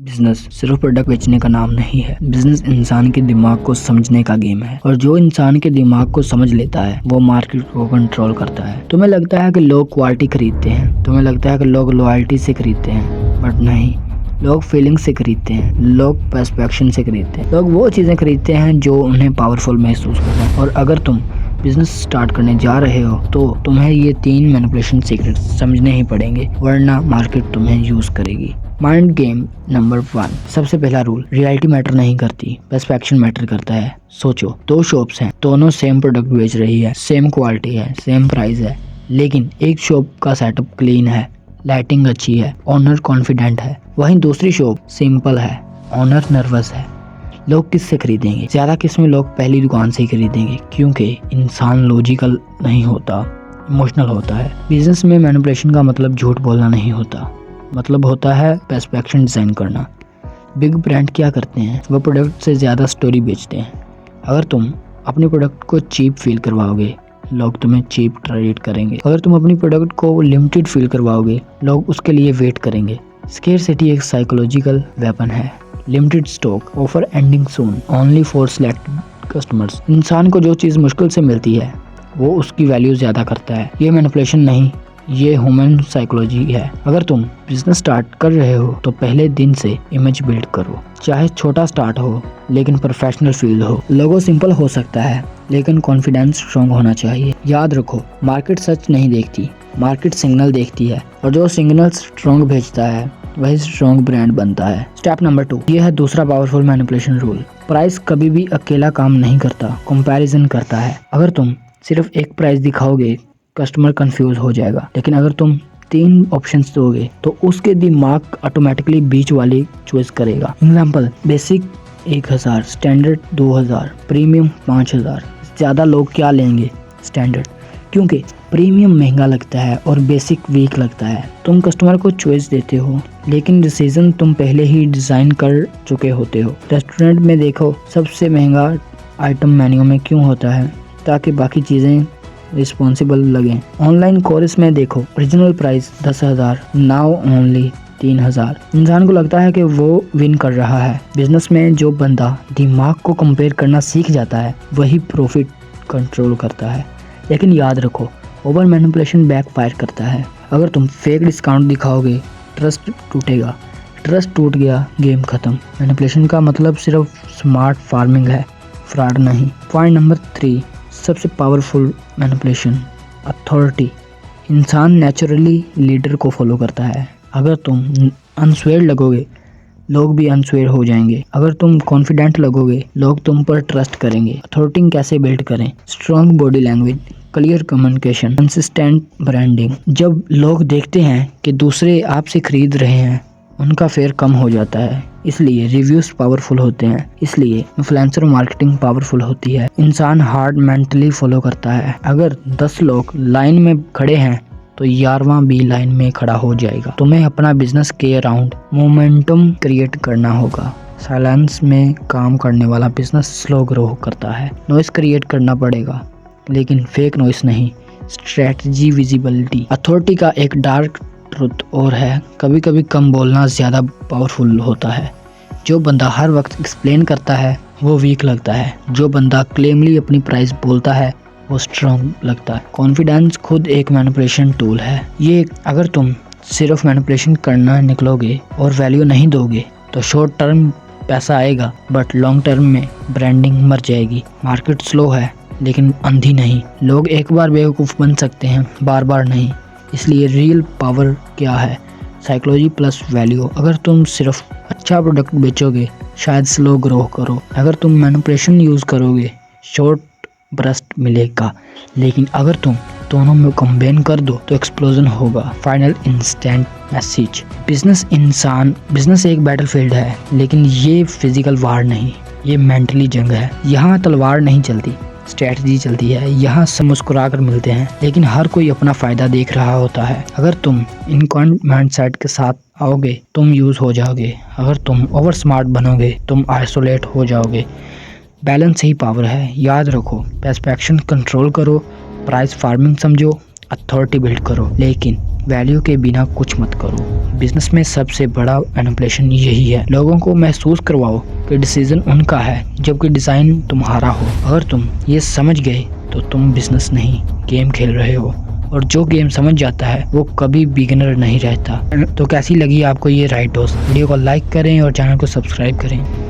Business सिर्फ product बेचने का नाम नहीं है। बिजनेस इंसान के दिमाग को समझने का गेम है और जो इंसान के दिमाग को समझ लेता है वो मार्केट को कंट्रोल करता है। तुम्हें लगता है कि लोग क्वालिटी खरीदते हैं, तुम्हें लगता है कि लोग लॉयल्टी से खरीदते हैं, बट नहीं, लोग फीलिंग से खरीदते हैं, लोग पर्सपेक्शन से खरीदते हैं। लोग वो चीज़ें खरीदते हैं जो उन्हें पावरफुल महसूस करते हैं। और अगर तुम बिजनेस स्टार्ट करने जा रहे हो तो तुम्हें ये 3 मैनिपुलेशन सीक्रेट समझने ही पड़ेंगे, वरना मार्केट तुम्हें यूज करेगी। Mind game number 1। सबसे पहला रूल, रियलिटी मैटर नहीं करती, पर्सपेक्शन मैटर करता है। सोचो, 2 शॉप्स हैं, दोनों सेम प्रोडक्ट बेच रही है, सेम क्वालिटी है, सेम प्राइस है, लेकिन एक शॉप का सेटअप क्लीन है, लाइटिंग अच्छी है, ओनर कॉन्फिडेंट है, वहीं दूसरी शॉप सिंपल है, ओनर नर्वस है। लोग किससे खरीदेंगे? ज्यादा किस्में लोग पहली दुकान से ही खरीदेंगे, क्योंकि इंसान लॉजिकल नहीं होता, इमोशनल होता है। बिजनेस में मैनिपुलेशन का मतलब झूठ बोलना नहीं होता, मतलब होता है पर्सपेक्शन डिजाइन करना। बिग ब्रांड क्या करते हैं? वो प्रोडक्ट से ज्यादा स्टोरी बेचते हैं। अगर तुम अपने प्रोडक्ट को चीप फील करवाओगे, लोग तुम्हें चीप ट्रीट करेंगे। अगर तुम अपनी प्रोडक्ट को लिमिटेड फील करवाओगे, लोग उसके लिए वेट करेंगे। स्केर्सिटी एक साइकोलॉजिकल वेपन है। Limited stock, offer ending soon, only for selected customers. इंसान को जो चीज़ मुश्किल से मिलती है वो उसकी वैल्यू ज़्यादा करता है। ये मैनिपुलेशन नहीं, ये ह्यूमन साइकोलॉजी है। अगर तुम बिजनेस स्टार्ट कर रहे हो तो पहले दिन से इमेज बिल्ड करो, चाहे छोटा स्टार्ट हो लेकिन प्रोफेशनल फील हो। लोगो सिंपल हो सकता है लेकिन कॉन्फिडेंस स्ट्रॉन्ग होना चाहिए। याद रखो, मार्केट सच नहीं देखती, मार्केट सिग्नल देखती है, और जो सिग्नल स्ट्रॉन्ग भेजता है वही स्ट्रॉन्ग ब्रांड बनता है। स्टेप नंबर 2, ये है दूसरा पावरफुल मैनिपुलेशन रूल। प्राइस कभी भी अकेला काम नहीं करता, कंपैरिजन करता है। अगर तुम सिर्फ एक प्राइस दिखाओगे, कस्टमर कंफ्यूज हो जाएगा, लेकिन अगर तुम 3 ऑप्शंस दोगे तो उसके दिमाग ऑटोमेटिकली बीच वाली चॉइस करेगा। Example, basic 1000, standard 2000, premium 5000। ज्यादा लोग क्या लेंगे? स्टैंडर्ड, क्योंकि प्रीमियम महंगा लगता है और बेसिक वीक लगता है। तुम कस्टमर को चॉइस देते हो, लेकिन डिसीजन तुम पहले ही डिजाइन कर चुके होते हो। रेस्टोरेंट में देखो, सबसे महंगा आइटम मेन्यू में क्यों होता है? ताकि बाकी चीजें रिस्पॉन्सिबल लगें। ऑनलाइन कोर्स में देखो, ओरिजिनल प्राइस 10,000, नाउ ओनली 3,000। इंसान को लगता है कि वो विन कर रहा है। बिजनेस में जो बंदा दिमाग को कंपेयर करना सीख जाता है वही प्रॉफिट कंट्रोल करता है। लेकिन याद रखो, ओवर मैनिपुलेशन बैकफायर करता है। अगर तुम फेक डिस्काउंट दिखाओगे, ट्रस्ट टूटेगा। ट्रस्ट टूट गया, गेम खत्म। मैनिपुलेशन का मतलब सिर्फ स्मार्ट फार्मिंग है, फ्रॉड नहीं। पॉइंट नंबर 3, सबसे पावरफुल मैनिपुलेशन, अथॉरिटी। इंसान नेचुरली लीडर को फॉलो करता है। अगर तुम अनस्वेयर लगोगे, लोग भी अनस्वेयर हो जाएंगे। अगर तुम कॉन्फिडेंट लगोगे, लोग तुम पर ट्रस्ट करेंगे। अथॉरिटी कैसे बिल्ड करें? Strong body language, clear communication, consistent branding. जब लोग देखते हैं कि दूसरे आपसे खरीद रहे हैं, उनका फेयर कम हो जाता है। इसलिए रिव्यूज पावरफुल होते हैं, इसलिए इन्फ्लुएंसर मार्केटिंग पावरफुल होती है। इंसान हार्ड मेंटली फॉलो करता है। अगर 10 लोग लाइन में खड़े हैं तो 11वां भी लाइन में खड़ा हो जाएगा। तुम्हें अपना बिजनेस के अराउंड मोमेंटम क्रिएट करना होगा। साइलेंस में काम करने वाला बिजनेस स्लो ग्रो करता है। नॉइस क्रिएट करना पड़ेगा, लेकिन फेक नॉइस नहीं। Strategy, visibility. अथॉरिटी का एक डार्क ट्रुथ और है, कभी कभी कम बोलना ज्यादा पावरफुल होता है। जो बंदा हर वक्त एक्सप्लेन करता है वो वीक लगता है। जो बंदा क्लेमली अपनी प्राइस बोलता है वो स्ट्रॉन्ग लगता है। कॉन्फिडेंस खुद एक मैनिपुलेशन टूल है। ये अगर तुम सिर्फ मैनिपुलेशन करना निकलोगे और वैल्यू नहीं दोगे तो शॉर्ट टर्म पैसा आएगा, बट लॉन्ग टर्म में ब्रांडिंग मर जाएगी। मार्केट स्लो है लेकिन अंधी नहीं। लोग एक बार बेवकूफ़ बन सकते हैं, बार बार नहीं। इसलिए रियल पावर क्या है? Psychology plus value. अगर तुम सिर्फ अच्छा प्रोडक्ट बेचोगे, शायद स्लो ग्रो करो। अगर तुम मैनिपुलेशन यूज़ करोगे, शॉर्ट बर्स्ट मिलेगा। लेकिन अगर तुम दोनों में कंबाइन कर दो तो एक्सप्लोजन होगा। फाइनल इंस्टेंट मैसेज, बिजनेस एक बैटलफील्ड है, लेकिन ये फिजिकल वार नहीं, ये मेंटली जंग है। यहाँ तलवार नहीं चलती, स्ट्रेटजी चलती है। यहाँ सब मुस्कुरा कर मिलते हैं, लेकिन हर कोई अपना फायदा देख रहा होता है। अगर तुम इनकॉन माइंडसेट के साथ आओगे, तुम यूज हो जाओगे। अगर तुम ओवर स्मार्ट बनोगे, तुम आइसोलेट हो जाओगे। बैलेंस ही पावर है। याद रखो, पर्सपेक्शन कंट्रोल करो, प्राइस फार्मिंग समझो, अथॉरिटी बिल्ड करो, लेकिन वैल्यू के बिना कुछ मत करो। बिजनेस में सबसे बड़ा मैनिपुलेशन यही है, लोगों को महसूस करवाओ कि डिसीजन उनका है जबकि डिजाइन तुम्हारा हो। अगर तुम ये समझ गए तो तुम बिजनेस नहीं गेम खेल रहे हो, और जो गेम समझ जाता है वो कभी बिगिनर नहीं रहता। तो कैसी लगी आपको ये राइट डोज? वीडियो को लाइक करें और चैनल को सब्सक्राइब करें।